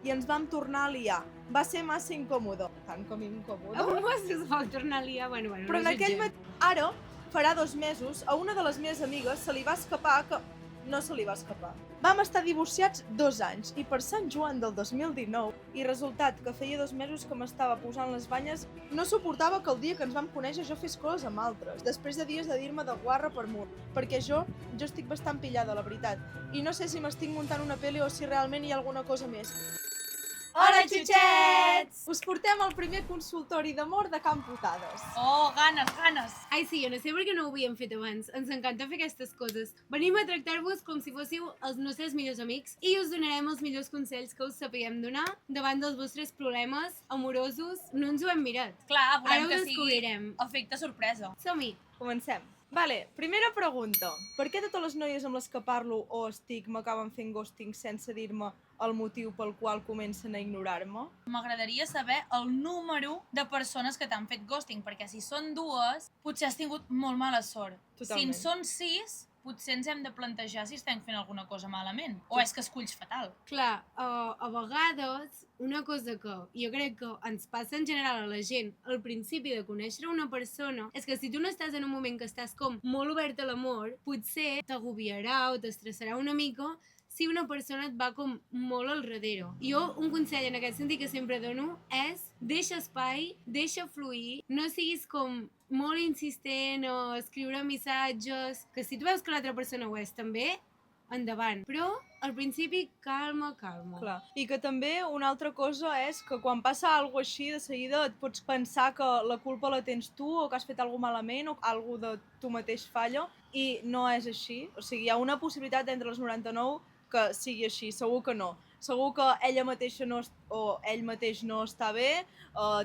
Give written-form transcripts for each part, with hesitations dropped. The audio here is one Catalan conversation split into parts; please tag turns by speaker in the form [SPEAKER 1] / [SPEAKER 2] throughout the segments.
[SPEAKER 1] i ens vam tornar a liar. Va ser massa incòmode. Tant com incòmode.
[SPEAKER 2] Com es pot tornar a liar? Bueno,
[SPEAKER 1] Però
[SPEAKER 2] no
[SPEAKER 1] en aquell
[SPEAKER 2] jutgem.
[SPEAKER 1] Ara, farà 2 mesos, a una de les meves amigues se li va escapar que... No se li va escapar. Vam estar divorciats 2 anys i per Sant Joan del 2019 i resultat que feia 2 mesos que m'estava posant les banyes, no suportava que el dia que ens vam conèixer jo fes coses amb altres, després de dies de dir-me de guarra per mur, perquè jo estic bastant pillada, la veritat, i no sé si m'estic muntant una pel·li o si realment hi ha alguna cosa més.
[SPEAKER 3] Hola, xutxets!
[SPEAKER 1] Us portem al primer consultori d'amor de Can Putades.
[SPEAKER 3] Oh, ganes, ganes!
[SPEAKER 2] Ai, sí, jo no sé per què no ho havíem fet abans. Ens encanta fer aquestes coses. Venim a tractar-vos com si fóssiu els nostres millors amics i us donarem els millors consells que us sapiguem donar davant dels vostres problemes amorosos. No ens ho hem mirat.
[SPEAKER 3] Clar, volem
[SPEAKER 2] Ara ho
[SPEAKER 3] que sigui
[SPEAKER 2] descobrirem.
[SPEAKER 3] efecte sorpresa.
[SPEAKER 2] Som-hi.
[SPEAKER 1] Comencem. Vale, primera pregunta. Per què totes les noies amb les que parlo o estic m'acaben fent ghosting sense dir-me el motiu pel qual comencen a ignorar-me?
[SPEAKER 3] M'agradaria saber el número de persones que t'han fet ghosting, perquè si són 2, potser has tingut molt mala sort.
[SPEAKER 1] Totalment.
[SPEAKER 3] Si en són 6, potser ens hem de plantejar si estem fent alguna cosa malament. O és que esculls fatal.
[SPEAKER 2] Clar, a vegades una cosa que jo crec que ens passa en general a la gent al principi de conèixer una persona és que si tu no estàs en un moment que estàs com molt obert a l'amor, potser t'agobiarà o t'estressarà una mica si una persona et va com molt al darrere. Jo un consell en aquest sentit que sempre dono és deixa espai, deixa fluir, no siguis com molt insistent o escriure missatges, que si tu veus que l'altra persona ho és també, endavant. Però al principi calma, calma.
[SPEAKER 1] Clar. I que també una altra cosa és que quan passa alguna així, de seguida et pots pensar que la culpa la tens tu o que has fet alguna malament o alguna de tu mateix falla i no és així. O sigui, hi ha una possibilitat entre les 99 que sigui així, segur que no. Segur que ella mateixa no, o ell mateix no està bé,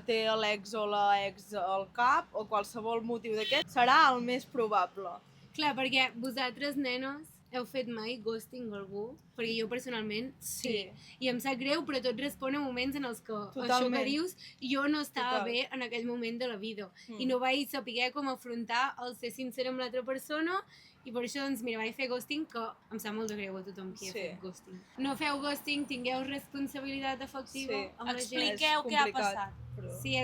[SPEAKER 1] té l'ex o l'ex al cap o qualsevol motiu d'aquest, serà el més probable.
[SPEAKER 2] Clar, perquè vosaltres, nenes, heu fet mai ghosting a algú? Perquè jo personalment sí. I em sap greu, però tot respon a moments en els que això que dius jo no estava bé en aquell moment de la vida. I no vaig saber com afrontar el ser sincer amb l'altra persona i per això, doncs, mira, vaig fer ghosting, que em sap molt de greu a tothom qui ha fet ghosting. No feu ghosting, tingueu responsabilitat afectiva amb la gent.
[SPEAKER 3] Expliqueu què ha passat.
[SPEAKER 1] Però...
[SPEAKER 2] Sí,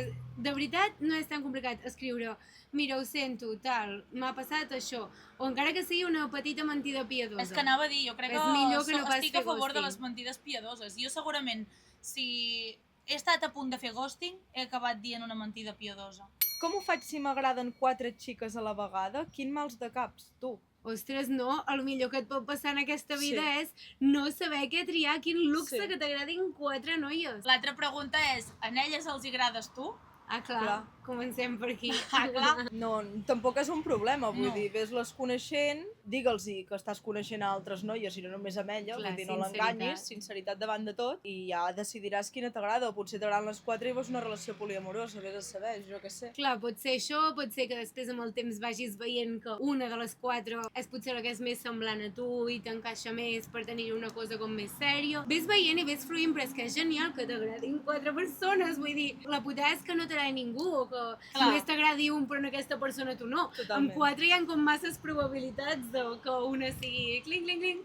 [SPEAKER 2] de veritat no és tan complicat escriure mira, ho sento, tal, m'ha passat això, o encara que sigui una petita mentida piadosa.
[SPEAKER 3] És que anava a dir, jo crec
[SPEAKER 2] És millor que no pas
[SPEAKER 3] estic a
[SPEAKER 2] fer
[SPEAKER 3] favor de
[SPEAKER 2] ghosting.
[SPEAKER 3] les mentides piadoses. Jo segurament, si he estat a punt de fer ghosting, he acabat dient una mentida piadosa.
[SPEAKER 1] Com ho faig si m'agraden 4 xiques a la vegada? Quin mals de caps, tu?
[SPEAKER 2] Ostres, no, el millor que et pot passar en aquesta vida és no saber què triar, quin luxe que t'agradin 4 noies.
[SPEAKER 3] L'altra pregunta és, en elles els hi agrades tu?
[SPEAKER 2] Ah, clar, comencem per aquí.
[SPEAKER 3] Ah, clar.
[SPEAKER 1] No, tampoc és un problema, vull
[SPEAKER 3] No.
[SPEAKER 1] dir, ves-les coneixent, digue'ls-hi que estàs coneixent altres noies i no només amb ella,
[SPEAKER 2] Clar,
[SPEAKER 1] vull dir, no l'enganyis, sinceritat davant de tot, i ja decidiràs quina t'agrada, o potser t'agraden les 4 i veus una relació poliamorosa, vés a saber, jo què sé.
[SPEAKER 2] Clar, pot ser això, pot ser que després amb el temps vagis veient que una de les 4 és potser la que és més semblant a tu i t'encaixa més per tenir una cosa com més sèria. Ves veient i ves fluint, però és que és genial que t'agradin 4 persones, vull dir, la putada és que no t'agrada ningú, o que només t'agradi un però en aquesta persona tu no.
[SPEAKER 1] Totalment.
[SPEAKER 2] Amb 4 hi ha com masses probabilitats de que una sigui cling, cling, cling.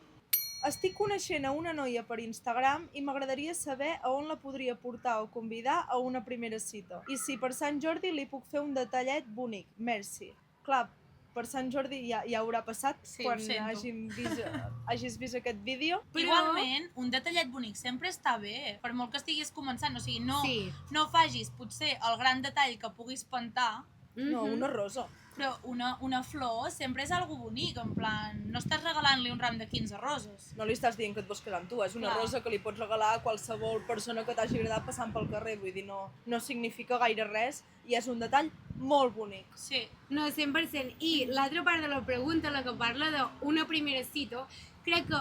[SPEAKER 1] Estic coneixent a una noia per Instagram i m'agradaria saber a on la podria portar o convidar a una primera cita. I si per Sant Jordi li puc fer un detallet bonic. Merci. Clar, per Sant Jordi ja haurà passat quan hagis vist aquest vídeo.
[SPEAKER 3] Però... Igualment, un detallet bonic sempre està bé, per molt que estiguis començant, o sigui, no facis potser el gran detall que pugui espantar.
[SPEAKER 1] No, una rosa.
[SPEAKER 3] Però una flor sempre és algo bonic, en plan, no estàs regalant-li un ram de 15 roses.
[SPEAKER 1] No li estàs dient que et vols quedar amb tu, és una rosa que li pots regalar a qualsevol persona que t'hagi agradat passant pel carrer, vull dir, no significa gaire res i és un detall molt bonic.
[SPEAKER 3] Sí.
[SPEAKER 2] No, 100%. I l'altra part de la pregunta, la que parla d'una primera cita, crec que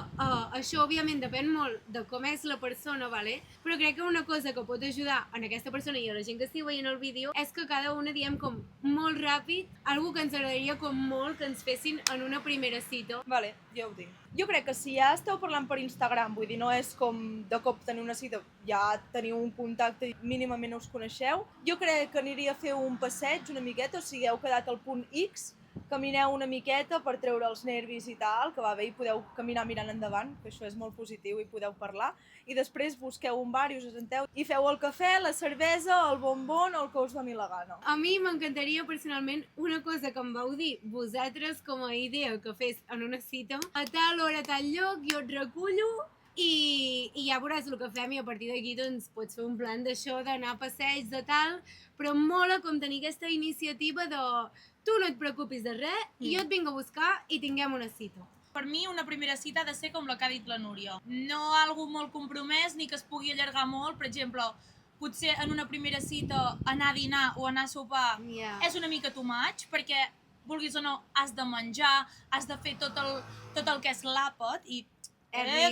[SPEAKER 2] això òbviament depèn molt de com és la persona, vale? Però crec que una cosa que pot ajudar a aquesta persona i a la gent que estigui veient el vídeo és que cada una diem com molt ràpid algo que ens agradaria com molt que ens fessin en una primera cita.
[SPEAKER 1] Vale, ja ho dic. Jo crec que si ja esteu parlant per Instagram, vull dir, no és com de cop tenir una cita, ja teniu un contacte i mínimament us coneixeu, jo crec que aniria a fer un passeig una miqueta, o sigui, heu quedat al punt X, camineu una miqueta per treure els nervis i tal, que va bé, i podeu caminar mirant endavant, que això és molt positiu i podeu parlar, i després busqueu un bar i us assenteu i feu el cafè, la cervesa, el bombon o el que us doni la gana.
[SPEAKER 2] A mi m'encantaria personalment una cosa que em vau dir vosaltres com a idea que fes en una cita. A tal hora, a tal lloc, jo et recullo i ja veuràs el que fem i a partir d'aquí doncs pots fer un plan d'això, d'anar a passeig, de tal, però em mola com tenir aquesta iniciativa de tu no et preocupis de res, jo et vinc a buscar i tinguem una cita.
[SPEAKER 3] Per mi, una primera cita ha de ser com la que ha dit la Núria. No algo molt compromès ni que es pugui allargar molt. Per exemple, potser en una primera cita anar a dinar o anar a sopar és una mica too much, perquè vulguis o no, has de menjar, has de fer tot el que és l'àpat i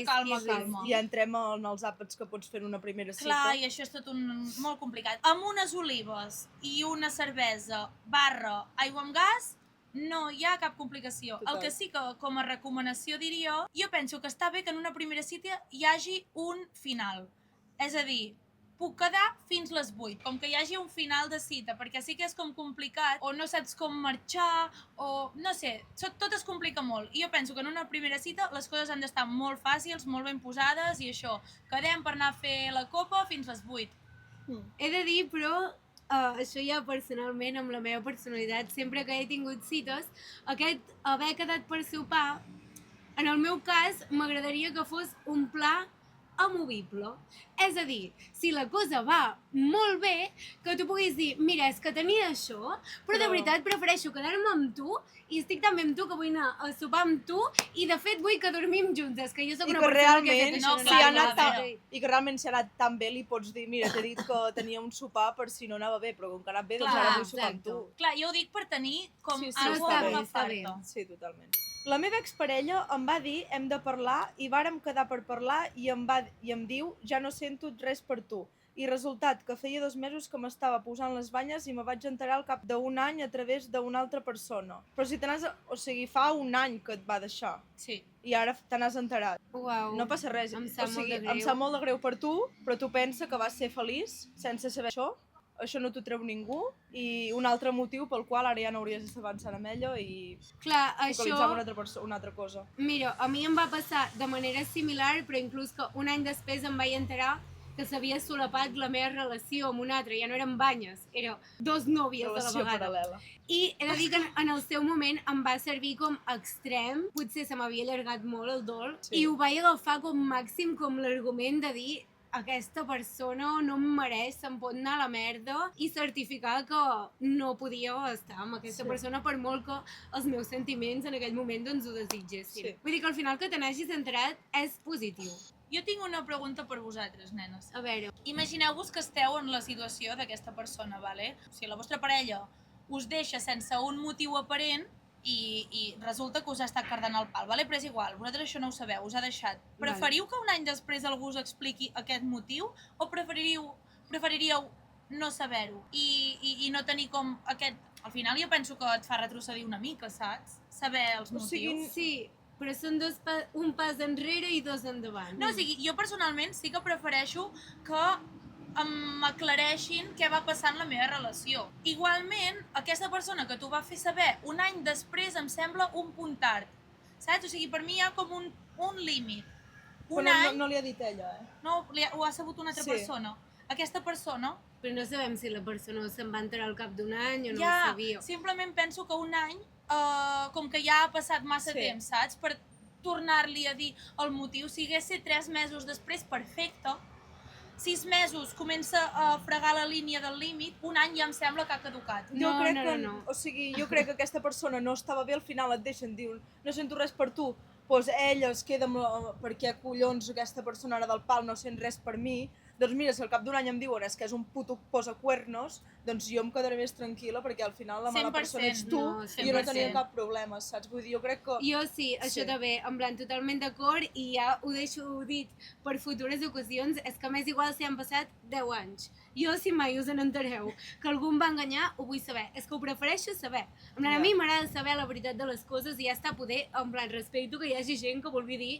[SPEAKER 3] calma.
[SPEAKER 1] Ja entrem en els àpats que pots fer en una primera cita.
[SPEAKER 3] Clar, i això és tot molt complicat. Amb unes olives i una cervesa / aigua amb gas, no hi ha cap complicació.
[SPEAKER 1] Total.
[SPEAKER 3] El que sí que com a recomanació diria, jo penso que està bé que en una primera cita hi hagi un final. És a dir, puc quedar fins les 8, com que hi hagi un final de cita, perquè sí que és com complicat, o no saps com marxar, o no sé, tot es complica molt. I jo penso que en una primera cita les coses han d'estar molt fàcils, molt ben posades, i això, quedem per anar a fer la copa fins les 8.
[SPEAKER 2] He de dir, però, això ja personalment, amb la meva personalitat, sempre que he tingut cites, aquest haver quedat per sopar, en el meu cas, m'agradaria que fos un pla amovible. És a dir, si la cosa va molt bé, que tu puguis dir, mira, és que tenia això, però de veritat prefereixo quedar-me amb tu i estic tan bé amb tu que vull anar a sopar amb tu i de fet vull que dormim juntes, que jo soc una persona que ha fet això.
[SPEAKER 1] I que realment si ha anat tan bé li pots dir, mira, t'he dit que tenia un sopar per si no anava bé, però com que ha anat bé, doncs ara vull sopar amb tu.
[SPEAKER 3] Clar, jo ho dic per tenir com algo
[SPEAKER 2] a
[SPEAKER 3] agafar-te.
[SPEAKER 1] Sí, totalment. La meva exparella em va dir hem de parlar i vàrem quedar per parlar i em diu ja no sento res per tu. I resultat que feia 2 mesos que m'estava posant les banyes i me vaig enterar al cap d'un any a través d'una altra persona. Però si o sigui, fa un any que et va deixar.
[SPEAKER 3] Sí.
[SPEAKER 1] I ara te n'has enterat.
[SPEAKER 2] Uau.
[SPEAKER 1] No passa res.
[SPEAKER 2] Em sap molt de greu.
[SPEAKER 1] Em sap molt de greu per tu, però tu pensa que vas ser feliç sense saber això. Això no t'ho treu ningú i un altre motiu pel qual ara ja no hauries d'estar avançant amb ella i focalitzar en una altra cosa.
[SPEAKER 2] Mira, a mi em va passar de manera similar, però inclús que un any després em vaig enterar que s'havia solapat la meva relació amb una altra, ja no eren banyes, eren 2 nòvies a la vegada.
[SPEAKER 1] Paral·lela.
[SPEAKER 2] I he de dir que en el seu moment em va servir com extrem, potser se m'havia allargat molt el dol, i ho vaig agafar com màxim com l'argument de dir aquesta persona no em mereix, se'n pot anar a la merda i certificar que no podia estar amb aquesta persona per molt que els meus sentiments en aquell moment doncs ho desitgessin. Vull dir que al final que te n'hagis enterat és positiu.
[SPEAKER 3] Jo tinc una pregunta per vosaltres, nenes.
[SPEAKER 2] A veure.
[SPEAKER 3] Imagineu-vos que esteu en la situació d'aquesta persona, vale? O sigui, la vostra parella us deixa sense un motiu aparent i resulta que us ha estat cardant el pal, vale? Però és igual, vosaltres això no ho sabeu, us ha deixat. Preferiu que un any després algú us expliqui aquest motiu o preferiríeu no saber-ho i no tenir com aquest... Al final jo penso que et fa retrocedir una mica, saps? Saber els motius.
[SPEAKER 2] Sí, però són un pas enrere i 2 endavant.
[SPEAKER 3] No, o sigui, jo personalment sí que prefereixo que m'aclareixin què va passar en la meva relació. Igualment, aquesta persona que t'ho va fer saber un any després em sembla un punt tard, saps? O sigui, per mi hi ha com un límit.
[SPEAKER 1] No li ha dit ella,
[SPEAKER 3] No, ho ha sabut una altra persona. Aquesta persona...
[SPEAKER 2] Però no sabem si la persona se'n va enterar al cap d'un any o no ho sabia.
[SPEAKER 3] Simplement penso que un any, com que ja ha passat massa temps, saps? Per tornar-li a dir el motiu, si hagués set 3 mesos després, perfecte. 6 mesos comença a fregar la línia del límit, un any ja em sembla que ha caducat.
[SPEAKER 1] No. O sigui, jo crec que aquesta persona no estava bé, al final et deixen, diuen, no sento res per tu, doncs ella es queda amb per què collons aquesta persona ara del pal no sent res per mi, doncs mira, si al cap d'un any em diuen és que és un puto posacuernos, doncs jo em quedaré més tranquil·la perquè al final la mala persona ets tu i jo no tenia cap problema, saps? Vull dir, jo crec que...
[SPEAKER 2] Jo sí, això també, en plan, totalment d'acord i ja ho deixo dit per futures ocasions, és que m'és igual si han passat 10 anys. Jo, si mai us n'entereu que algú em va enganyar, ho vull saber. És que ho prefereixo saber. En plan, a mi m'agrada saber la veritat de les coses i ja està poder, en plan, respecto que hi hagi gent que vulgui dir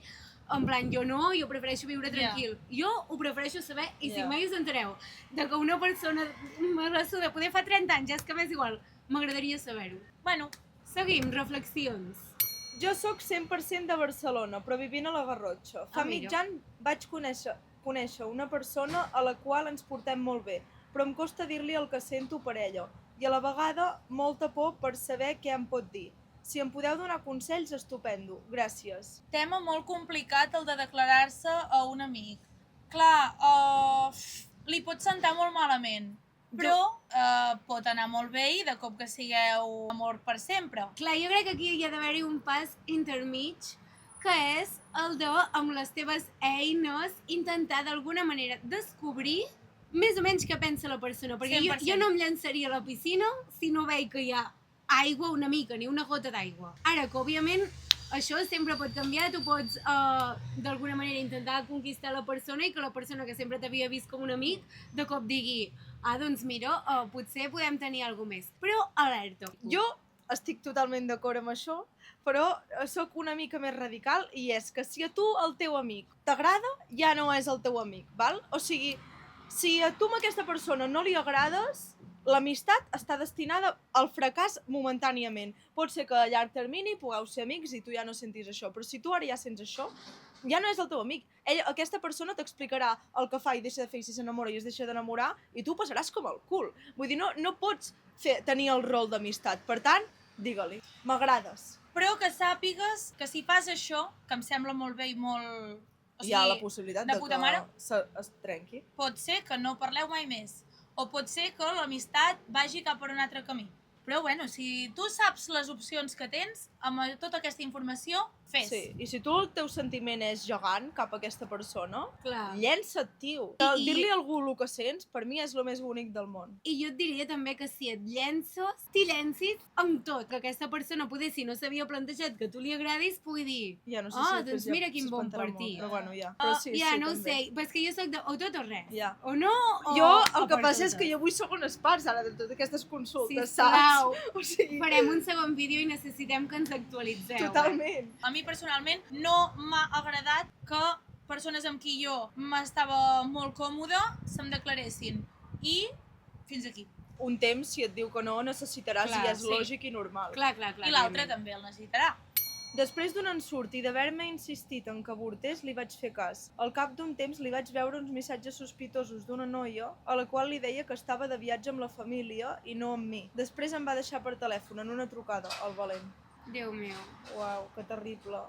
[SPEAKER 2] en plan, jo no, jo prefereixo viure tranquil. Jo ho prefereixo saber i si mai us entereu de que una persona m'ha de poder fa 30 anys, és que m'és igual, m'agradaria saber-ho.
[SPEAKER 3] Bueno,
[SPEAKER 2] Seguim, reflexions.
[SPEAKER 1] Jo sóc 100% de Barcelona, però vivint a la Garrotxa. Fa
[SPEAKER 2] mira.
[SPEAKER 1] mig any vaig conèixer una persona a la qual ens portem molt bé, però em costa dir-li el que sento per ella. I a la vegada, molta por per saber què em pot dir. Si em podeu donar consells, estupendo. Gràcies.
[SPEAKER 3] Tema molt complicat el de declarar-se a un amic. Clar, li pot sentar molt malament, però pot anar molt bé i de cop que sigueu amor per sempre.
[SPEAKER 2] Clar, jo crec que aquí hi ha d'haver-hi un pas intermig, que és el de, amb les teves eines, intentar d'alguna manera descobrir més o menys què pensa la persona. Perquè jo
[SPEAKER 3] 100%.
[SPEAKER 2] no em llançaria a la piscina si no veig que hi ha aigua una mica, ni una gota d'aigua. Ara, que òbviament això sempre pot canviar, tu pots d'alguna manera intentar conquistar la persona i que la persona que sempre t'havia vist com un amic de cop digui, doncs mira, potser podem tenir alguna més. Però alerta.
[SPEAKER 1] Jo estic totalment d'acord amb això, però sóc una mica més radical i és que si a tu el teu amic t'agrada, ja no és el teu amic, val? O sigui, si a tu amb aquesta persona no li agrades, l'amistat està destinada al fracàs momentàniament. Pot ser que a llarg termini pugueu ser amics i tu ja no sentis això, però si tu ara ja sents això, ja no és el teu amic. Aquesta persona t'explicarà el que fa i deixa de fer i si s'enamora i es deixa d'enamorar i tu passaràs com el cul. Vull dir, no pots tenir el rol d'amistat. Per tant, digue-li, m'agrades.
[SPEAKER 3] Però que sàpigues que si fas això, que em sembla molt bé i molt... O
[SPEAKER 1] Hi ha la possibilitat
[SPEAKER 3] de
[SPEAKER 1] de
[SPEAKER 3] puta
[SPEAKER 1] que
[SPEAKER 3] mare,
[SPEAKER 1] es trenqui.
[SPEAKER 3] pot ser que no parleu mai més. O pot ser que l'amistat vagi cap per un altre camí. Però bueno, si tu saps les opcions que tens, amb tota aquesta informació, fes.
[SPEAKER 1] Sí, i si tu el teu sentiment és gegant cap a aquesta persona,
[SPEAKER 2] Clar.
[SPEAKER 1] llença't, tio. Dir-li a algú el que sents, per mi és el més bonic del món.
[SPEAKER 2] I jo et diria també que si et llenços, t'hi llencis amb tot. Que aquesta persona, poder, si no s'havia plantejat que tu li agradis, pugui dir
[SPEAKER 1] Ja no sé
[SPEAKER 2] oh,
[SPEAKER 1] si
[SPEAKER 2] doncs mira quin bon partit.
[SPEAKER 1] Però bueno, ja. Però sí,
[SPEAKER 2] ja,
[SPEAKER 1] sí,
[SPEAKER 2] no ho
[SPEAKER 1] també.
[SPEAKER 2] sé, però és que jo sóc de o tot o res.
[SPEAKER 1] Ja.
[SPEAKER 2] O no, o...
[SPEAKER 1] Jo el
[SPEAKER 2] o
[SPEAKER 1] que
[SPEAKER 2] per
[SPEAKER 1] passa és
[SPEAKER 2] totes.
[SPEAKER 1] que jo vull segones parts ara de totes aquestes consultes,
[SPEAKER 2] Sisplau.
[SPEAKER 1] saps? O sigui,
[SPEAKER 2] Farem un segon vídeo i necessitem que ens actualitzeu.
[SPEAKER 1] totalment.
[SPEAKER 3] A mi personalment no m'ha agradat que persones amb qui jo m'estava molt còmoda se'm declaressin. I fins aquí.
[SPEAKER 1] Un temps, si et diu que no, necessitaràs
[SPEAKER 2] Clar,
[SPEAKER 1] i és
[SPEAKER 2] sí.
[SPEAKER 1] lògic i normal.
[SPEAKER 2] Clar.
[SPEAKER 3] I l'altre també el necessitarà.
[SPEAKER 1] Després d'un ensurt i d'haver-me insistit en que avortés, li vaig fer cas. Al cap d'un temps li vaig veure uns missatges sospitosos d'una noia a la qual li deia que estava de viatge amb la família i no amb mi. Després em va deixar per telèfon en una trucada, el valent.
[SPEAKER 2] Déu meu.
[SPEAKER 1] Uau, que terrible.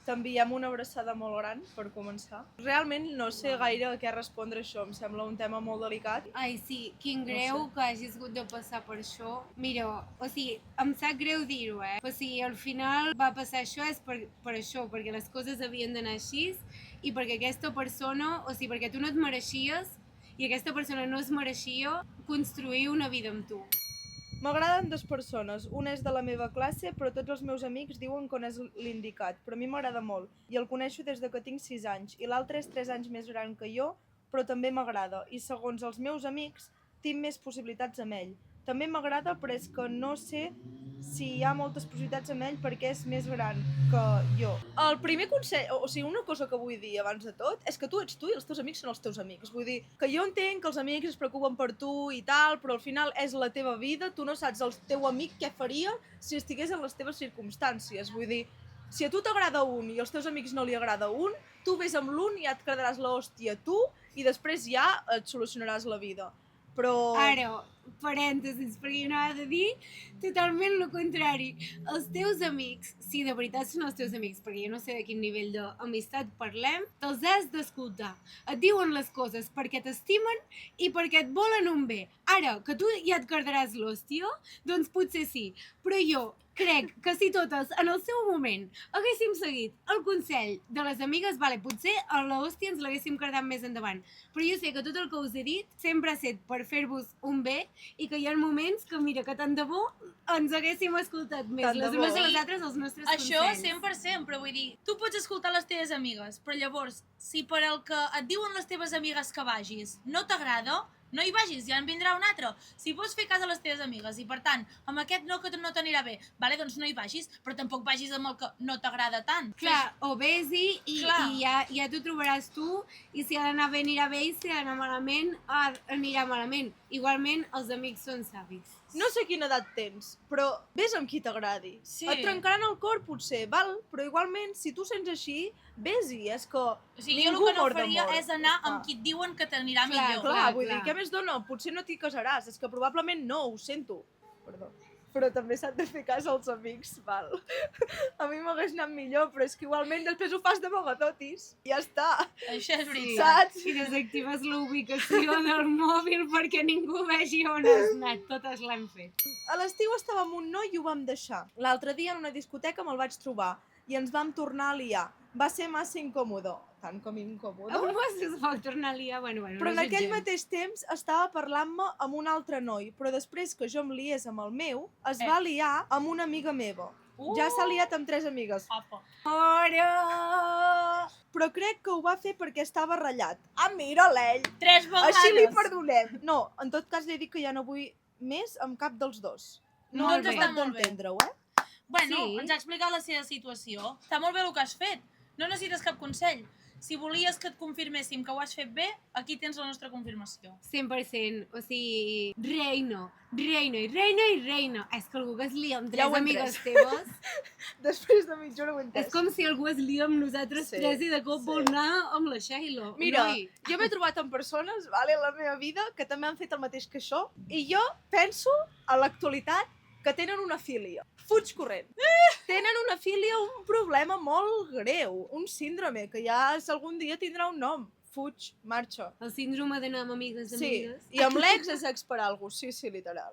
[SPEAKER 1] T'enviem una abraçada molt gran, per començar. Realment no sé gaire a què respondre això, em sembla un tema molt delicat.
[SPEAKER 2] Ai, sí, quin greu que hagis hagut de passar per això. Mira, o sigui, em sap greu dir-ho, O sigui, al final va passar això és per això, perquè les coses havien d'anar així i perquè aquesta persona, o sigui, perquè tu no et mereixies i aquesta persona no es mereixia construir una vida amb tu.
[SPEAKER 1] M'agraden dues persones, una és de la meva classe, però tots els meus amics diuen que no és l'indicat, però a mi m'agrada molt, i el coneixo des de que tinc 6 anys, i l'altre és 3 anys més gran que jo, però també m'agrada, i segons els meus amics, tinc més possibilitats amb ell. També m'agrada, però és que no sé si hi ha moltes possibilitats amb ell perquè és més gran que jo. El primer consell, o sigui, una cosa que vull dir abans de tot, és que tu ets tu i els teus amics són els teus amics. Vull dir, que jo entenc que els amics es preocupen per tu i tal, però al final és la teva vida, tu no saps el teu amic què faria si estigués en les teves circumstàncies. Vull dir, si a tu t'agrada un i als teus amics no li agrada un, tu ves amb l'un i ja et quedaràs l'hòstia tu i després ja et solucionaràs la vida. Però...
[SPEAKER 2] Ara, parèntesis, perquè jo anava de dir totalment el contrari. Els teus amics, si de veritat són els teus amics, perquè jo no sé de quin nivell d'amistat parlem, te'ls has d'escoltar. Et diuen les coses perquè t'estimen i perquè et volen un bé. Ara, que tu ja et quedaràs l'hòstia, doncs potser sí. Però jo crec que si totes en el seu moment haguéssim seguit el consell de les amigues, vale, potser a l'hòstia ens l'haguéssim quedat més endavant. Però jo sé que tot el que us he dit sempre ha estat per fer-vos un bé i que hi ha moments que, mira, que tant de bo ens haguéssim escoltat més,
[SPEAKER 1] Tant de
[SPEAKER 2] les
[SPEAKER 1] bo.
[SPEAKER 2] unes a les altres, els nostres
[SPEAKER 3] Això
[SPEAKER 2] consells.
[SPEAKER 3] 100%, però vull dir, tu pots escoltar les teves amigues, però llavors, si per el que et diuen les teves amigues que vagis no t'agrada, no hi vagis, ja en vindrà un altre. Si vols fer cas a les teves amigues i, per tant, amb aquest no que no t'anirà bé, vale, doncs no hi vagis, però tampoc vagis amb el que no t'agrada tant.
[SPEAKER 2] Clar, o vés-hi i
[SPEAKER 3] Clar.
[SPEAKER 2] ja t'ho trobaràs tu i si ha d'anar bé anirà bé i si ha d'anar malament anirà malament. Igualment, els amics són savis.
[SPEAKER 1] No sé quina edat tens, però vés amb qui t'agradi.
[SPEAKER 3] Sí.
[SPEAKER 1] Et trencaran el cor, potser, val? Però igualment, si tu sents així, vés-hi. És que
[SPEAKER 3] O sigui,
[SPEAKER 1] ningú
[SPEAKER 3] jo el que no
[SPEAKER 1] mor
[SPEAKER 3] faria
[SPEAKER 1] d'amor.
[SPEAKER 3] és anar
[SPEAKER 1] Ja
[SPEAKER 3] amb
[SPEAKER 1] està.
[SPEAKER 3] qui et diuen que t'anirà
[SPEAKER 2] Clar,
[SPEAKER 3] millor.
[SPEAKER 1] Clar, vull
[SPEAKER 2] clar.
[SPEAKER 1] dir, què més dona? Potser no t'hi casaràs, és que probablement no, ho sento. Perdó. Però també s'han de fer cas als amics, val? A mi m'hagués anat millor, però és que igualment després ho fas de mogatotis. I ja està.
[SPEAKER 3] Això és
[SPEAKER 2] Sí.
[SPEAKER 3] veritat.
[SPEAKER 1] Saps?
[SPEAKER 2] I desactives la ubicació del mòbil perquè ningú vegi on has anat. Totes l'hem fet.
[SPEAKER 1] A l'estiu estava amb un noi i ho vam deixar. L'altre dia en una discoteca me'l vaig trobar i ens vam tornar a liar. Va ser massa incòmode. Tant com incòmode.
[SPEAKER 2] Un gos es pot tornar a liar, bueno,
[SPEAKER 1] Però en
[SPEAKER 2] no
[SPEAKER 1] aquell
[SPEAKER 2] jutgem.
[SPEAKER 1] mateix temps estava parlant-me amb un altre noi, però després que jo em liés amb el meu, es
[SPEAKER 3] Eh.
[SPEAKER 1] va liar amb una amiga meva. Ja s'ha liat amb 3 amigues.
[SPEAKER 3] Apa.
[SPEAKER 2] Fora!
[SPEAKER 1] Però crec que ho va fer perquè estava ratllat. Ah, mira l'ell!
[SPEAKER 3] 3 vegades.
[SPEAKER 1] Així li perdonem. No, en tot cas li dic que ja no vull més amb cap dels dos. No
[SPEAKER 2] Molt
[SPEAKER 1] he
[SPEAKER 2] bé.
[SPEAKER 1] acabat
[SPEAKER 3] Està molt bé.
[SPEAKER 1] d'entendre-ho,
[SPEAKER 3] Bueno,
[SPEAKER 2] Sí.
[SPEAKER 3] ens ha explicat la seva situació. Està molt bé el que has fet. No necessites cap consell. Si volies que et confirméssim que ho has fet bé, aquí tens la nostra confirmació.
[SPEAKER 2] 100%. O sigui, reino i reino. És que algú que es lia amb
[SPEAKER 1] Ja
[SPEAKER 2] 3
[SPEAKER 1] ho he
[SPEAKER 2] amigues
[SPEAKER 1] entès.
[SPEAKER 2] teves
[SPEAKER 1] Després de mitja hora ho he entès.
[SPEAKER 2] és com si algú es lia amb nosaltres
[SPEAKER 1] Sí,
[SPEAKER 2] 3 i de cop
[SPEAKER 1] sí.
[SPEAKER 2] vol anar amb la Sheila.
[SPEAKER 1] Mira,
[SPEAKER 2] Noi.
[SPEAKER 1] jo m'he trobat amb persones, vale, en la meva vida, que també han fet el mateix que això, i jo penso, a l'actualitat, que tenen una filia. Fuig corrent. Tenen una filia, un problema molt greu, un síndrome, que ja algun dia tindrà un nom. Fuig, marxa.
[SPEAKER 2] El síndrome d'anar amb amigues
[SPEAKER 1] Sí,
[SPEAKER 2] amigues.
[SPEAKER 1] i amb l'ex és ex per algú, sí, literal.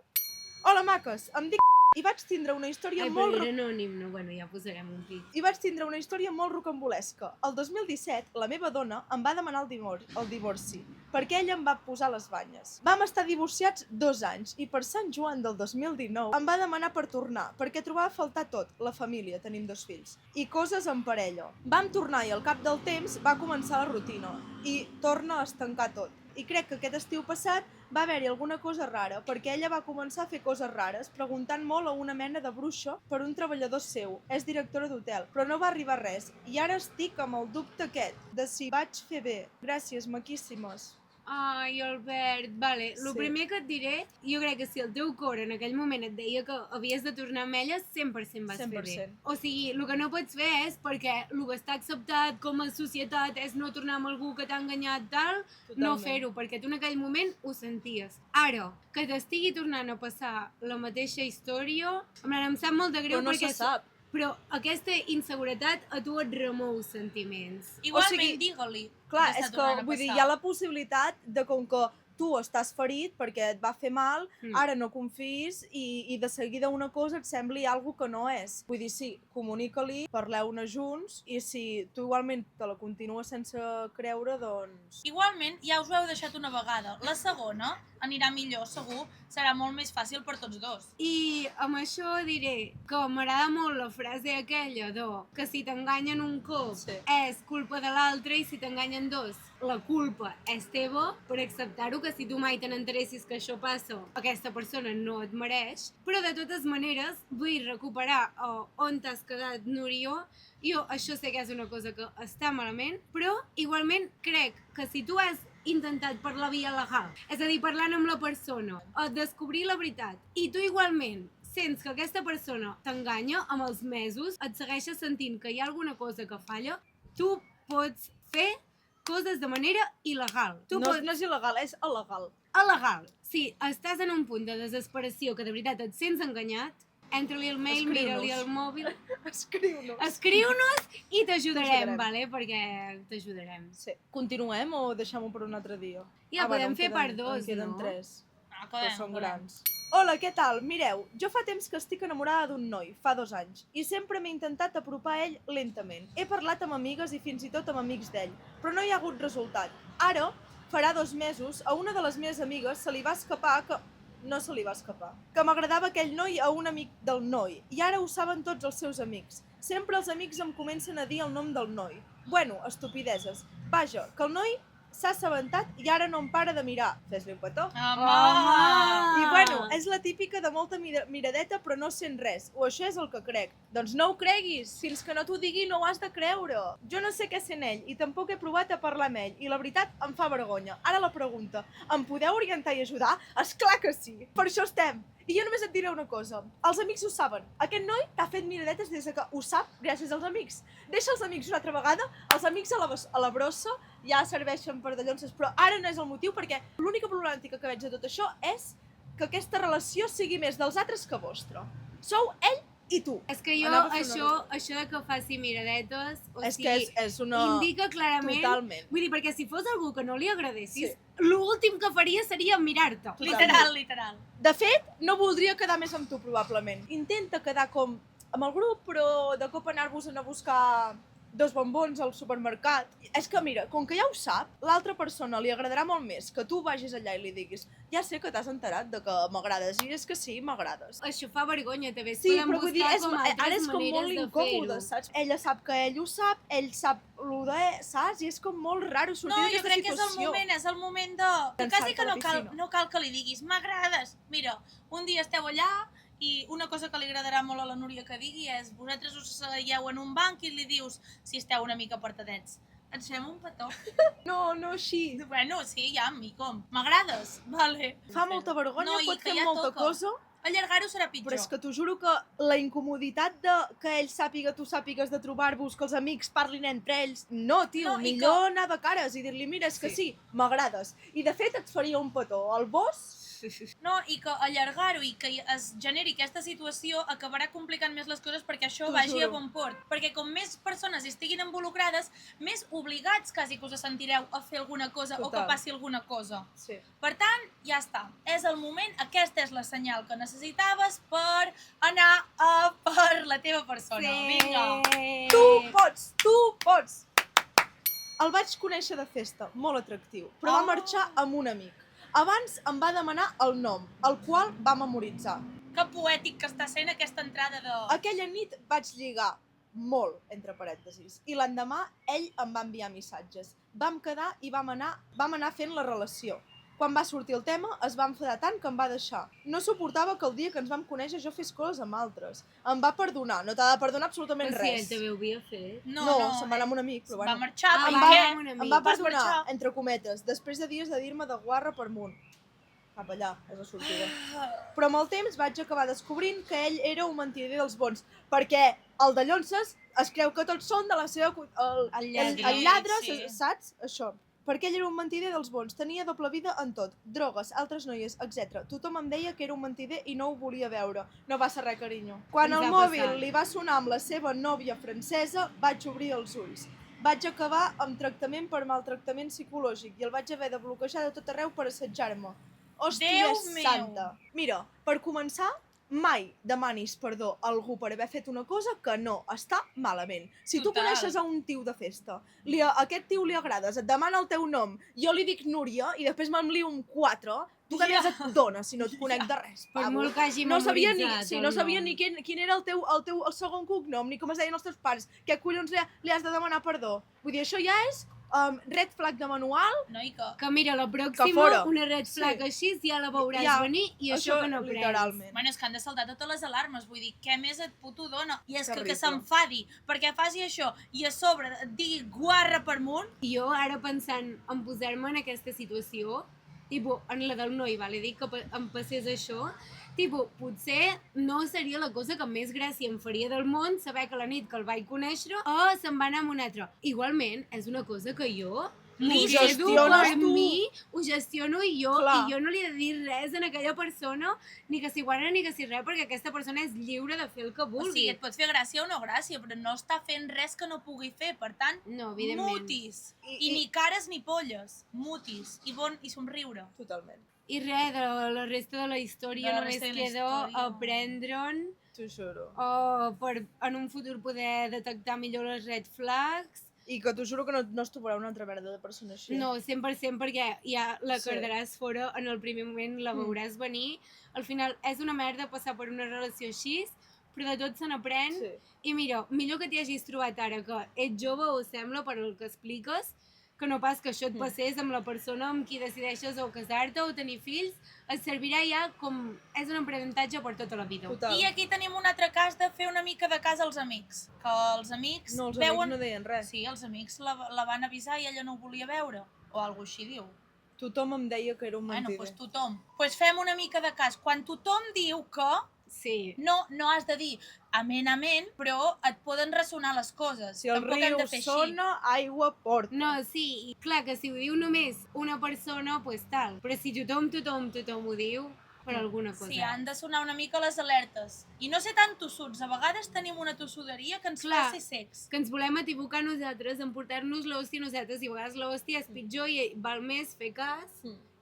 [SPEAKER 1] Hola, maques, em dic i vaig tindre una història
[SPEAKER 2] Ai,
[SPEAKER 1] molt...
[SPEAKER 2] però era anònim, no? Bueno, ja posarem un pic.
[SPEAKER 1] I vaig tindre una història molt rocambolesca. El 2017, la meva dona em va demanar el divorci, perquè ella em va posar les banyes. Vam estar divorciats 2 anys i per Sant Joan del 2019 em va demanar per tornar, perquè trobava a faltar tot, la família, tenim 2 fills, i coses en parella. Vam tornar i al cap del temps va començar la rutina i torna a estancar tot. I crec que aquest estiu passat va haver-hi alguna cosa rara, perquè ella va començar a fer coses rares, preguntant molt a una mena de bruixa per un treballador seu. És directora d'hotel, però no va arribar res. I ara estic amb el dubte aquest, de si vaig fer bé. Gràcies, maquíssimes.
[SPEAKER 2] Ai, Albert, vale. El
[SPEAKER 1] Sí.
[SPEAKER 2] primer que et diré, jo crec que si el teu cor en aquell moment et deia que havies de tornar amb ella, 100% vas fer bé.
[SPEAKER 1] 100%.
[SPEAKER 2] O sigui, el que no pots fer és, perquè el que està acceptat com a societat és no tornar amb algú que t'ha enganyat tal, no
[SPEAKER 1] Totalment.
[SPEAKER 2] fer-ho, perquè tu en aquell moment ho senties. Ara, que t'estigui tornant a passar la mateixa història, em sap molt de greu
[SPEAKER 1] Però no
[SPEAKER 2] perquè...
[SPEAKER 1] se sap.
[SPEAKER 2] Però aquesta inseguretat a tu et remou sentiments.
[SPEAKER 3] Igualment,
[SPEAKER 1] sigui,
[SPEAKER 3] digue-li.
[SPEAKER 1] Clar,
[SPEAKER 3] que
[SPEAKER 1] és
[SPEAKER 3] està
[SPEAKER 1] que,
[SPEAKER 3] tornant a
[SPEAKER 1] vull dir,
[SPEAKER 3] passar.
[SPEAKER 1] hi ha la possibilitat de com que tu estàs ferit perquè et va fer mal, ara no confis i de seguida una cosa et sembli algo que no és. Vull dir, sí, comunica-li, parleu-ne junts i si tu igualment te la continues sense creure, doncs...
[SPEAKER 3] Igualment, ja us ho heu deixat una vegada. La segona anirà millor, segur. Serà molt més fàcil per tots dos.
[SPEAKER 2] I amb això diré que m'agrada molt la frase aquella de que si t'enganyen un cop
[SPEAKER 1] Sí.
[SPEAKER 2] és culpa de l'altre i si t'enganyen 2 la culpa és teva, per acceptar-ho, que si tu mai te n'enteressis que això passa, aquesta persona no et mereix, però de totes maneres vull recuperar on t'has quedat, Núria. Jo això sé que és una cosa que està malament, però igualment crec que si tu has intentat per la via legal, és a dir, parlant amb la persona, descobrir la veritat, i tu igualment sents que aquesta persona t'enganya, amb els mesos et segueixes sentint que hi ha alguna cosa que falla, tu pots fer coses de manera il·legal. Tu
[SPEAKER 1] No,
[SPEAKER 2] pots...
[SPEAKER 1] no és il·legal, és il·legal.
[SPEAKER 2] Il·legal. Si estàs en un punt de desesperació que de veritat et sents enganyat, entra-li al mail,
[SPEAKER 1] Escriu-nos.
[SPEAKER 2] mira-li al mòbil,
[SPEAKER 1] Escriu-nos.
[SPEAKER 2] escriu-nos i t'ajudarem,
[SPEAKER 1] T'ajudarem.
[SPEAKER 2] vale? Perquè t'ajudarem.
[SPEAKER 1] Sí. Continuem o deixem-ho per un altre dia?
[SPEAKER 2] Ja, podem
[SPEAKER 1] em
[SPEAKER 2] fer
[SPEAKER 1] queden-
[SPEAKER 2] part 2,
[SPEAKER 1] En queden
[SPEAKER 2] no?
[SPEAKER 1] 3,
[SPEAKER 3] Acabem,
[SPEAKER 1] però són
[SPEAKER 3] acabem.
[SPEAKER 1] grans. Hola, què tal? Mireu, jo fa temps que estic enamorada d'un noi, fa 2 anys, i sempre m'he intentat apropar a ell lentament. He parlat amb amigues i fins i tot amb amics d'ell, però no hi ha hagut resultat. Ara, farà 2 mesos, a una de les meves amigues se li va escapar que... No se li va escapar. Que m'agradava aquell noi a un amic del noi, i ara ho saben tots els seus amics. Sempre els amics em comencen a dir el nom del noi. Bueno, estupideses. Vaja, que el noi s'ha assabentat i ara no em para de mirar. Fes-li un petó.
[SPEAKER 3] Home!
[SPEAKER 1] I bueno, és la típica de molta miradeta però no sent res, o això és el que crec. Doncs no ho creguis, fins que no t'ho digui no ho has de creure. Jo no sé què sent ell i tampoc he provat a parlar amb ell i la veritat em fa vergonya. Ara la pregunta, em podeu orientar i ajudar? Esclar que sí, per això estem. I jo només et diré una cosa. Els amics ho saben. Aquest noi t'ha fet miradetes des que ho sap gràcies als amics. Deixa els amics una altra vegada. Els amics a la brossa ja serveixen per dallonses, però ara no és el motiu perquè l'única problemàtica que veig de tot això és que aquesta relació sigui més dels altres que vostra. Sou ell i tu.
[SPEAKER 2] És que jo,
[SPEAKER 1] Anava a fer una
[SPEAKER 2] això de que faci miradetes, o
[SPEAKER 1] És
[SPEAKER 2] sigui,
[SPEAKER 1] que és una...
[SPEAKER 2] indica clarament...
[SPEAKER 1] Totalment.
[SPEAKER 2] Vull dir, perquè si fos algú que no li agradessis, l'últim que faria seria mirar-te.
[SPEAKER 3] Literal, literal.
[SPEAKER 1] De fet, no voldria quedar més amb tu, probablement. Intenta quedar com amb el grup, però de cop anar-vos a buscar 2 bombons al supermercat. És que mira, com que ja ho sap, l'altra persona li agradarà molt més que tu vagis allà i li diguis ja sé que t'has enterat de que m'agrades, i és que sí, m'agrades.
[SPEAKER 2] Això fa vergonya, també.
[SPEAKER 1] Sí,
[SPEAKER 2] Podem
[SPEAKER 1] però vull dir,
[SPEAKER 2] buscar com
[SPEAKER 1] ara
[SPEAKER 2] altres
[SPEAKER 1] és com molt
[SPEAKER 2] maneres de
[SPEAKER 1] incòmode,
[SPEAKER 2] fer-ho.
[SPEAKER 1] saps? Ella sap que ell ho sap, ell sap lo de, saps? I és com molt raro sortir
[SPEAKER 3] No, jo
[SPEAKER 1] d'aquesta
[SPEAKER 3] crec que
[SPEAKER 1] situació.
[SPEAKER 3] és el moment de...
[SPEAKER 1] Llançar-te
[SPEAKER 3] Quasi que
[SPEAKER 1] a la
[SPEAKER 3] no cal que li diguis m'agrades. Mira, un dia esteu allà i una cosa que li agradarà molt a la Núria que digui és vosaltres us seieu en un banc i li dius si esteu una mica apartadets. Ens fem un petó.
[SPEAKER 1] No, no així.
[SPEAKER 3] Bueno, sí, ja, i com? M'agrades? Vale.
[SPEAKER 1] Fa molta vergonya,
[SPEAKER 3] No, i
[SPEAKER 1] pot
[SPEAKER 3] que
[SPEAKER 1] fer
[SPEAKER 3] ja
[SPEAKER 1] molta
[SPEAKER 3] toca.
[SPEAKER 1] cosa,
[SPEAKER 3] Allargar-ho serà pitjor.
[SPEAKER 1] però és que t'ho juro que la incomoditat de que ell sàpiga, tu sàpigues de trobar-vos, que els amics parlin entre ells, no, tio,
[SPEAKER 3] No, i
[SPEAKER 1] millor anar de cares i dir-li, mira, és que sí, m'agrades. I de fet et faria un petó. El vos,
[SPEAKER 3] No, i que allargar-ho i que es generi aquesta situació acabarà complicant més les coses perquè això
[SPEAKER 1] T'ho
[SPEAKER 3] vagi
[SPEAKER 1] juro.
[SPEAKER 3] a bon port. Perquè com més persones hi estiguin involucrades, més obligats quasi que us sentireu a fer alguna cosa o que
[SPEAKER 1] Total.
[SPEAKER 3] passi alguna cosa.
[SPEAKER 1] sí.
[SPEAKER 3] Per tant, ja està. És el moment, aquesta és la senyal que necessitaves per anar a per la teva persona. Vinga.
[SPEAKER 1] Tu pots, tu pots! El vaig conèixer de festa, molt atractiu, però va
[SPEAKER 3] Oh.
[SPEAKER 1] marxar amb un amic. Abans em va demanar el nom, el qual va memoritzar.
[SPEAKER 3] Que poètic que està sent aquesta entrada de...
[SPEAKER 1] Aquella nit vaig lligar molt, entre parèntesis, i l'endemà ell em va enviar missatges. Vam quedar i vam anar fent la relació. Quan va sortir el tema, es va enfadar tant que em va deixar. No suportava que el dia que ens vam conèixer jo fes coses amb altres. Em va perdonar, no t'ha de perdonar absolutament
[SPEAKER 2] Però si
[SPEAKER 1] res.
[SPEAKER 2] ell també ho havia fet.
[SPEAKER 1] No, se'n va anar amb un amic, però
[SPEAKER 3] Va
[SPEAKER 1] bueno.
[SPEAKER 3] marxar,
[SPEAKER 2] Ah,
[SPEAKER 3] i
[SPEAKER 2] va
[SPEAKER 3] què?
[SPEAKER 2] amb un amic.
[SPEAKER 1] Em va
[SPEAKER 3] Vas
[SPEAKER 1] perdonar,
[SPEAKER 3] marxar?
[SPEAKER 1] entre cometes, després de dies de dir-me de guarra per munt. Cap allà, és la sortida. Però amb el temps vaig acabar descobrint que ell era un mentider dels bons, perquè el de Llonses es creu que tots són de la seva...
[SPEAKER 2] El lladre.
[SPEAKER 1] El lladre,
[SPEAKER 3] Sí.
[SPEAKER 1] saps? Això. Perquè ell era un mentider dels bons, tenia doble vida en tot, drogues, altres noies, etc. Tothom em deia que era un mentider i no ho volia veure. No va ser res, carinyo. Quan
[SPEAKER 2] Ens
[SPEAKER 1] el
[SPEAKER 2] ha
[SPEAKER 1] mòbil
[SPEAKER 2] passat.
[SPEAKER 1] li va sonar amb la seva nòvia francesa, vaig obrir els ulls. Vaig acabar amb tractament per maltractament psicològic i el vaig haver de bloquejar de tot arreu per assetjar-me. Hòstia
[SPEAKER 3] Déu meu!
[SPEAKER 1] santa! Mira, per començar, mai demanis perdó a algú per haver fet una cosa que no està malament. Si tu
[SPEAKER 3] Total.
[SPEAKER 1] coneixes a un tio de festa, a aquest tio li agrades, et demana el teu nom, jo li dic Núria i després me'n lio un 4, tu què més et dones si no et conec de res,
[SPEAKER 2] Per
[SPEAKER 1] pavo?
[SPEAKER 2] molt que hagi
[SPEAKER 1] No sabia ni,
[SPEAKER 2] memoritzat
[SPEAKER 1] sí,
[SPEAKER 2] el
[SPEAKER 1] no sabia
[SPEAKER 2] nom.
[SPEAKER 1] ni quin era el segon cognom, ni com es deien els teus pares. Què collons li has de demanar perdó? Vull dir, això ja és red flag de manual.
[SPEAKER 3] No, i que...
[SPEAKER 2] Que mira, la
[SPEAKER 1] fora.
[SPEAKER 2] pròxima, una red flag
[SPEAKER 1] Sí.
[SPEAKER 2] així, ja la veuràs
[SPEAKER 1] Ja,
[SPEAKER 2] venir i això que no prens.
[SPEAKER 1] literalment.
[SPEAKER 3] Bueno, és que han de saltar totes les alarmes, vull dir, què més et puto dona? I és que
[SPEAKER 1] Terrible.
[SPEAKER 3] s'enfadi perquè faci això i a sobre et digui guarra per munt,
[SPEAKER 2] I jo ara pensant en posar-me en aquesta situació, tipus, en la del noi, vale? Dic que em passés això, tipus, potser no seria la cosa que més gràcia em faria del món saber que la nit que el vaig conèixer se'n va anar amb un altre. Igualment, és una cosa que jo m'ho
[SPEAKER 3] Li
[SPEAKER 2] quedo
[SPEAKER 1] gestiones
[SPEAKER 2] per
[SPEAKER 1] tu.
[SPEAKER 2] mi, ho gestiono jo,
[SPEAKER 1] Clar.
[SPEAKER 2] i jo no li he de dir res a aquella persona, ni que si guarda ni que si res, perquè aquesta persona és lliure de fer el que
[SPEAKER 3] o
[SPEAKER 2] vulgui.
[SPEAKER 3] sigui, et pot fer gràcia o no gràcia, però no està fent res que no pugui fer, per tant,
[SPEAKER 2] No, evidentment.
[SPEAKER 3] mutis.
[SPEAKER 1] I-
[SPEAKER 3] I ni cares ni polles, mutis, i somriure.
[SPEAKER 1] Totalment.
[SPEAKER 2] I res, de la resta de la història
[SPEAKER 3] De la
[SPEAKER 2] només
[SPEAKER 3] resta de la
[SPEAKER 2] queda
[SPEAKER 3] història.
[SPEAKER 2] aprendre'n
[SPEAKER 1] T'ho juro.
[SPEAKER 2] o per en un futur poder detectar millor les red flags.
[SPEAKER 1] I que t'ho juro que no es trobarà una altra merda de persona així.
[SPEAKER 2] No, 100% perquè ja la
[SPEAKER 1] Sí.
[SPEAKER 2] cardaràs fora en el primer moment, la veuràs venir. Al final és una merda passar per una relació així, però de tot se n'aprèn.
[SPEAKER 1] Sí.
[SPEAKER 2] I mira, millor que t'hi hagis trobat ara que ets jove o sembla per el que expliques, que no pas que això et passés amb la persona amb qui decideixes o casar-te o tenir fills, et servirà ja com... és un aprenentatge per tota la vida.
[SPEAKER 1] Total.
[SPEAKER 3] I aquí tenim un altre cas de fer una mica de cas als amics, que els amics
[SPEAKER 1] No, els
[SPEAKER 3] veuen...
[SPEAKER 1] amics no deien res.
[SPEAKER 3] Sí, els amics la van avisar i ella no ho volia veure, o alguna així diu.
[SPEAKER 1] Tothom em deia que era un
[SPEAKER 3] Bueno,
[SPEAKER 1] mentider.
[SPEAKER 3] doncs tothom. Doncs fem una mica de cas. Quan tothom diu que
[SPEAKER 2] Sí.
[SPEAKER 3] no has de dir amén, però et poden ressonar les coses.
[SPEAKER 1] Si el
[SPEAKER 3] Tampoc hem
[SPEAKER 1] riu
[SPEAKER 3] de fer així.
[SPEAKER 1] sona, aigua porta.
[SPEAKER 2] No, sí, i clar que si ho diu només una persona, pues tal. Però si tothom ho diu, per alguna cosa.
[SPEAKER 3] Sí, han de sonar una mica les alertes. I no ser tan tossuts. A vegades tenim una tossuderia que ens
[SPEAKER 2] Clar.
[SPEAKER 3] fa ser secs.
[SPEAKER 2] Que ens volem equivocar nosaltres, emportar-nos l'hòstia nosaltres, i a vegades l'hòstia és pitjor i val més fer cas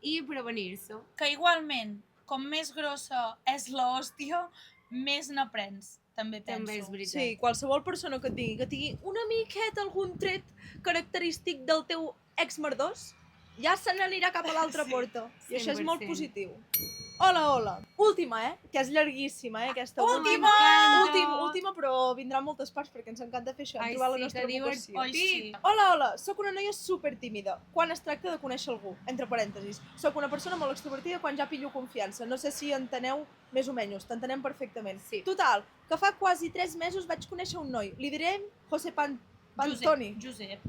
[SPEAKER 2] i prevenir-se.
[SPEAKER 3] Que igualment, com més grossa és l'hòstia, més n'aprens. També penso.
[SPEAKER 2] També és veritat.
[SPEAKER 1] Sí, qualsevol persona que et digui que tingui una miqueta algun tret característic del teu ex-merdós, ja se n'anirà cap a l'altra porta. I això és molt
[SPEAKER 2] 100%.
[SPEAKER 1] positiu. Hola. Última, que és llarguíssima, aquesta.
[SPEAKER 3] Última!
[SPEAKER 1] Última, però vindran moltes parts perquè ens encanta fer això,
[SPEAKER 2] Ai,
[SPEAKER 1] trobar la
[SPEAKER 2] sí,
[SPEAKER 1] nostra
[SPEAKER 2] que divertit.
[SPEAKER 1] vocació.
[SPEAKER 3] Ai, sí.
[SPEAKER 1] Hola, sóc una noia supertímida quan es tracta de conèixer algú, entre parèntesis. Sóc una persona molt extrovertida quan ja pillo confiança. No sé si enteneu més o menys, t'entenem perfectament.
[SPEAKER 2] Sí.
[SPEAKER 1] Total, que fa quasi 3 mesos vaig conèixer un noi. Li direm José Pantoni.
[SPEAKER 3] Josep.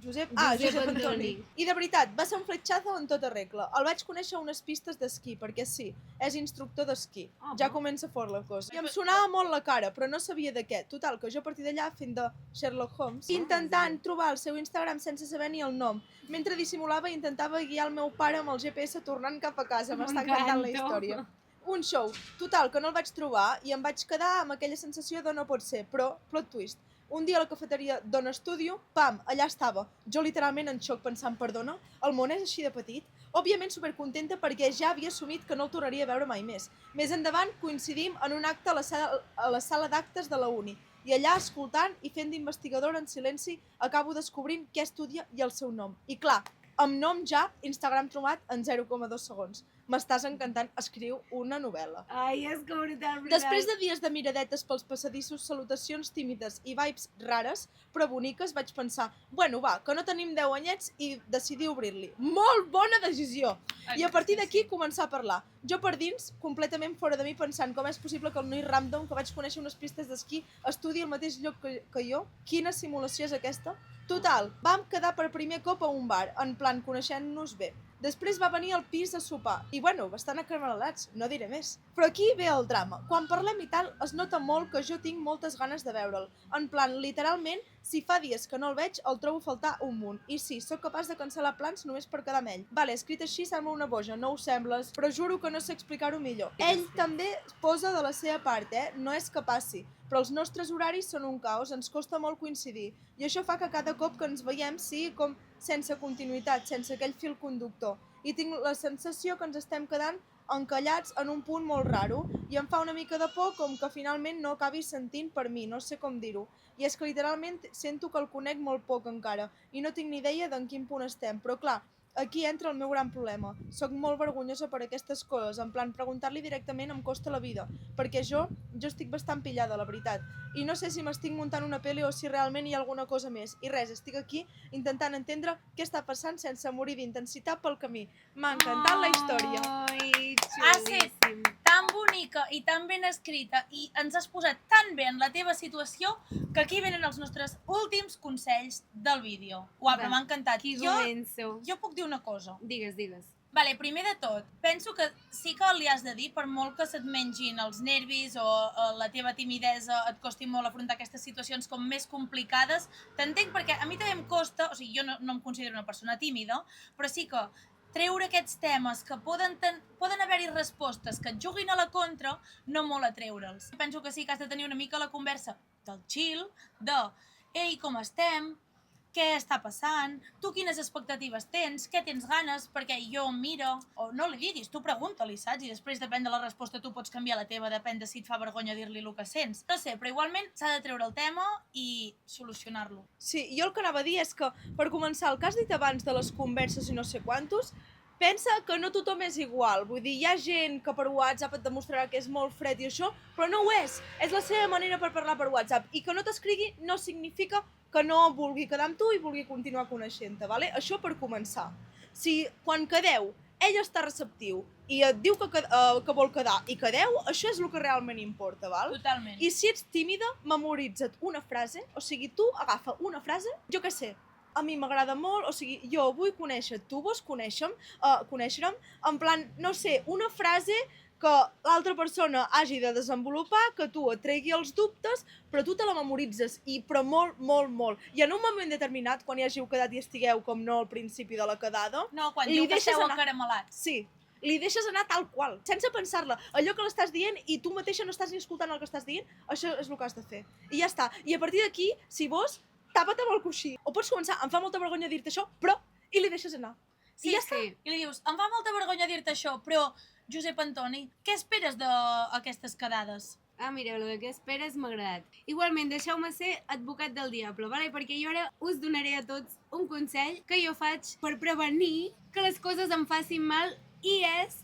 [SPEAKER 1] Josep
[SPEAKER 2] Josep
[SPEAKER 1] Antoni.
[SPEAKER 2] Antoni.
[SPEAKER 1] I de veritat, va ser un fletxazo en tota regla. El vaig conèixer a unes pistes d'esquí, perquè sí, és instructor d'esquí. Ja comença fort la cosa. I em sonava molt la cara, però no sabia de què. Total, que jo a partir d'allà, fent de Sherlock Holmes, intentant trobar el seu Instagram sense saber ni el nom, mentre dissimulava i intentava guiar el meu pare amb el GPS tornant cap a casa. M'està encantant la història. Un show. Total, que no el vaig trobar i em vaig quedar amb aquella sensació de no pot ser, però plot twist. Un dia a la cafeteria d'on estudio, pam, allà estava. Jo literalment en xoc pensant, perdona, el món és així de petit? Òbviament supercontenta perquè ja havia assumit que no el tornaria a veure mai més. Més endavant coincidim en un acte a la sala d'actes de la uni. I allà, escoltant i fent d'investigadora en silenci, acabo descobrint què estudia i el seu nom. I clar, amb nom ja, Instagram trobat en 0,2 segons. M'estàs encantant, escriu una novel·la.
[SPEAKER 2] Ai, és que brutal.
[SPEAKER 1] Després de dies de miradetes pels passadissos, salutacions tímides i vibes rares, però boniques, vaig pensar, bueno, va, que no tenim 10 anyets i decidir obrir-li. Molt bona decisió! I a partir d'aquí començar a parlar. Jo per dins, completament fora de mi, pensant com és possible que el noi random que vaig conèixer unes pistes d'esquí estudi al mateix lloc que jo. Quina simulació és aquesta? Total, vam quedar per primer cop a un bar, en plan coneixent-nos bé. Després va venir al pis a sopar, i bueno, bastant acamarelats, no diré més. Però aquí ve el drama. Quan parlem i tal, es nota molt que jo tinc moltes ganes de veure'l. En plan, literalment, si fa dies que no el veig, el trobo a faltar un munt. I sí, sóc capaç de cancel·lar plans només per quedar amb ell. Vale, escrit així sembla una boja, no ho sembles, però juro que no sé explicar-ho millor. Ell també posa de la seva part, no és que passi. Però els nostres horaris són un caos, ens costa molt coincidir. I això fa que cada cop que ens veiem sigui com sense continuïtat, sense aquell fil conductor. I tinc la sensació que ens estem quedant encallats en un punt molt raro i em fa una mica de por com que finalment no acabi sentint per mi, no sé com dir-ho. I és que literalment sento que el conec molt poc encara i no tinc ni idea d'en quin punt estem, però clar, aquí entra el meu gran problema. Soc molt vergonyosa per aquestes coses, en plan, preguntar-li directament em costa la vida, perquè jo estic bastant pillada, la veritat. I no sé si m'estic muntant una pel·li o si realment hi ha alguna cosa més. I res, estic aquí intentant entendre què està passant sense morir d'intensitat pel camí. M'ha encantat la història.
[SPEAKER 2] Ai,
[SPEAKER 3] Ha set
[SPEAKER 2] xulíssim.
[SPEAKER 3] tan bonica i tan ben escrita i ens has posat tan bé en la teva situació que aquí venen els nostres últims consells del vídeo. Uau, però m'ha encantat.
[SPEAKER 2] Qui començo?
[SPEAKER 3] Jo puc dir una cosa.
[SPEAKER 2] Digues.
[SPEAKER 3] Vale, primer de tot, penso que sí que li has de dir, per molt que se't mengin els nervis o la teva timidesa et costi molt afrontar aquestes situacions com més complicades, t'entenc perquè a mi també em costa, o sigui, jo no em considero una persona tímida, però sí que treure aquests temes que poden haver-hi respostes que et juguin a la contra, no molt atreure'ls. Penso que sí que has de tenir una mica la conversa del chill, ei, com estem? Què està passant? Tu quines expectatives tens? Què tens ganes? Perquè jo em miro. O no li diguis, tu pregunta-li, saps? I després, depèn de la resposta, tu pots canviar la teva, depèn de si et fa vergonya dir-li el que sents. No sé, però igualment s'ha de treure el tema i solucionar-lo.
[SPEAKER 1] Sí, jo el que anava a dir és que, per començar, el que has dit abans de les converses i no sé quantos, pensa que no tothom és igual. Vull dir, hi ha gent que per WhatsApp et demostrarà que és molt fred i això, però no ho és. És la seva manera per parlar per WhatsApp. I que no t'escrigui no significa que no vulgui quedar amb tu i vulgui continuar coneixent-te, ¿vale? Això per començar. Si quan quedeu ell està receptiu i et diu que vol quedar i quedeu, això és el que realment importa, val?
[SPEAKER 3] Totalment.
[SPEAKER 1] I si ets tímida, memoritza't una frase, o sigui, tu agafa una frase, jo què sé, a mi m'agrada molt, o sigui, jo vull conèixer, tu vols conèixer-me, en plan, no sé, una frase que l'altra persona hagi de desenvolupar, que tu et tregui els dubtes, però tu te la memoritzes, però molt, molt, molt. I en un moment determinat, quan ja hàgiu quedat i estigueu com no al principi de la quedada...
[SPEAKER 3] No, quan diu que esteu acaramelats.
[SPEAKER 1] Sí, li deixes anar tal qual, sense pensar-la. Allò que l'estàs dient i tu mateixa no estàs ni escoltant el que estàs dient, això és el que has de fer. I ja està. I a partir d'aquí, si vols, tapa't amb el coixí. O pots començar, em fa molta vergonya dir-te això, però... I li deixes anar.
[SPEAKER 3] Sí,
[SPEAKER 1] I ja està.
[SPEAKER 3] I li dius, em fa molta vergonya dir-te això, però... Josep Antoni, què esperes d'aquestes quedades?
[SPEAKER 2] Ah, mira, el de què esperes m'ha agradat. Igualment, deixeu-me ser advocat del diable, vale? Perquè jo ara us donaré a tots un consell que jo faig per prevenir que les coses em facin mal i és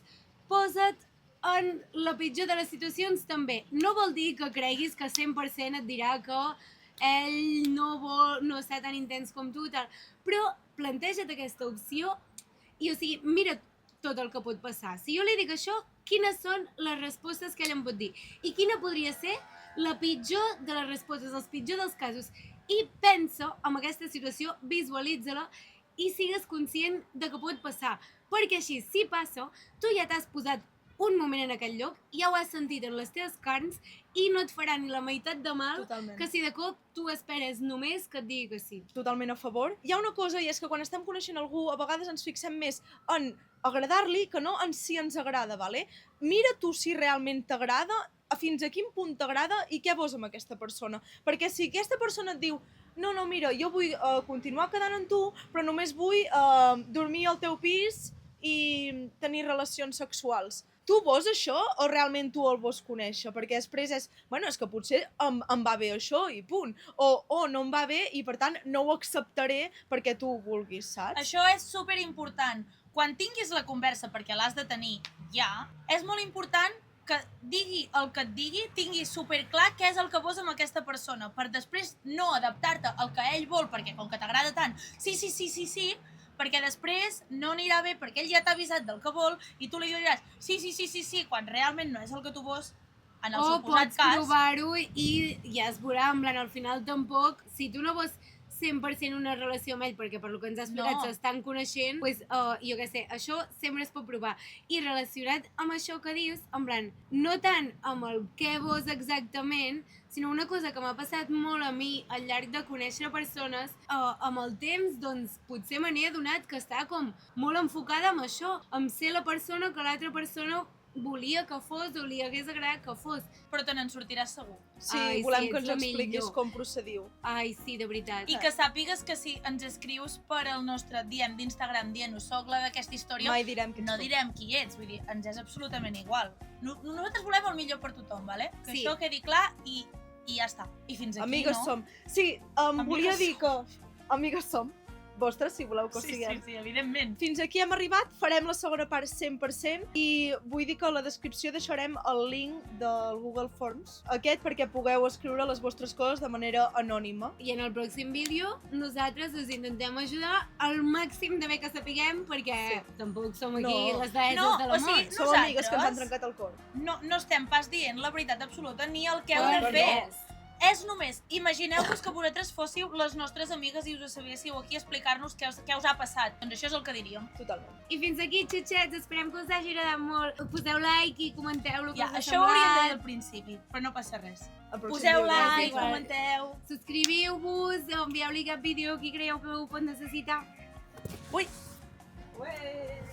[SPEAKER 2] posa't en la pitjor de les situacions també. No vol dir que creguis que 100% et dirà que ell no està tan intens com tu, tal. Però planteja't aquesta opció i, o sigui, mira tot el que pot passar. Si jo li dic això, quines són les respostes que ell em pot dir? I quina podria ser la pitjor de les respostes, els pitjors dels casos? I pensa en aquesta situació, visualitza-la i sigues conscient de que pot passar. Perquè així, si passa, tu ja t'has posat un moment en aquell lloc, ja ho has sentit en les teves carns i no et farà ni la meitat de mal que si de cop tu esperes només que et digui que sí.
[SPEAKER 1] Totalment a favor. Hi ha una cosa i és que quan estem coneixent algú a vegades ens fixem més en agradar-li que no en si ens agrada, vale? Mira tu si realment t'agrada, fins a quin punt t'agrada i què vols amb aquesta persona. Perquè si aquesta persona et diu no, mira, jo vull continuar quedant amb tu, però només vull dormir al teu pis i tenir relacions sexuals. Tu vols això o realment tu el vols conèixer? Perquè després és, bueno, és que potser em va bé això i punt. O no em va bé i per tant no ho acceptaré perquè tu ho vulguis, saps?
[SPEAKER 3] Això és superimportant. Quan tinguis la conversa, perquè l'has de tenir ja, és molt important que digui el que et digui, tingui superclar què és el que vols amb aquesta persona, per després no adaptar-te al que ell vol, perquè com que t'agrada tant, sí, perquè després no anirà bé perquè ell ja t'ha avisat del que vol i tu li diràs sí, quan realment no és el que tu vols en el suposat cas.
[SPEAKER 2] O pots provar-ho i ja es veurà, en plan, al final tampoc, si tu no vols 100% una relació amb ell, perquè per lo que ens has explicat s'estan coneixent, pues, jo què sé, això sempre es pot provar. I relacionat amb això que dius, en plan, no tant amb el què vols exactament, sinó una cosa que m'ha passat molt a mi al llarg de conèixer persones, amb el temps, doncs, potser me n'he adonat que està com molt enfocada amb això, amb ser la persona que l'altra persona volia que fos o li hagués agradat que fos.
[SPEAKER 3] Però te n'en sortiràs segur.
[SPEAKER 1] Sí, volem que ens expliquis com procediu.
[SPEAKER 2] Ai, sí, de veritat.
[SPEAKER 3] I que sàpigues que si ens escrius per al nostre DM d'Instagram dient-nos soc la d'aquesta història,
[SPEAKER 1] mai direm
[SPEAKER 3] no direm qui ets, vull dir, ens és absolutament igual. Nosaltres volem el millor per tothom, vale? Que això quedi clar i ja està. I fins aquí,
[SPEAKER 1] amigues
[SPEAKER 3] no?
[SPEAKER 1] som. Sí, volia dir que amigues som. Vostres, si voleu que ho siguem.
[SPEAKER 3] Sí, evidentment.
[SPEAKER 1] Fins aquí hem arribat, farem la segona part 100% i vull dir que a la descripció deixarem el link del Google Forms, aquest perquè pugueu escriure les vostres coses de manera anònima.
[SPEAKER 2] I en el pròxim vídeo nosaltres us intentem ajudar al màxim de bé que sapiguem, perquè tampoc som aquí les deeses de l'amor.
[SPEAKER 3] O sigui,
[SPEAKER 1] som amigues que ens han trencat el cor.
[SPEAKER 3] No estem pas dient la veritat absoluta ni el que heu de fer. És només, imagineu-vos que vosaltres fóssiu les nostres amigues i us sabéssiu aquí explicar-nos què us ha passat. Doncs això és el que diríem.
[SPEAKER 1] Totalment.
[SPEAKER 2] I fins aquí, xutxets, esperem que us hagi agradat molt. Poseu like i comenteu el que us ha
[SPEAKER 3] això ho hauríem de dir
[SPEAKER 2] semblat.
[SPEAKER 3] al principi, però no passa res.
[SPEAKER 1] Poseu
[SPEAKER 3] like, comenteu.
[SPEAKER 2] Subscriviu-vos, envieu-li cap vídeo qui creieu que ho pot necessitar.
[SPEAKER 3] Ui!
[SPEAKER 1] Ué!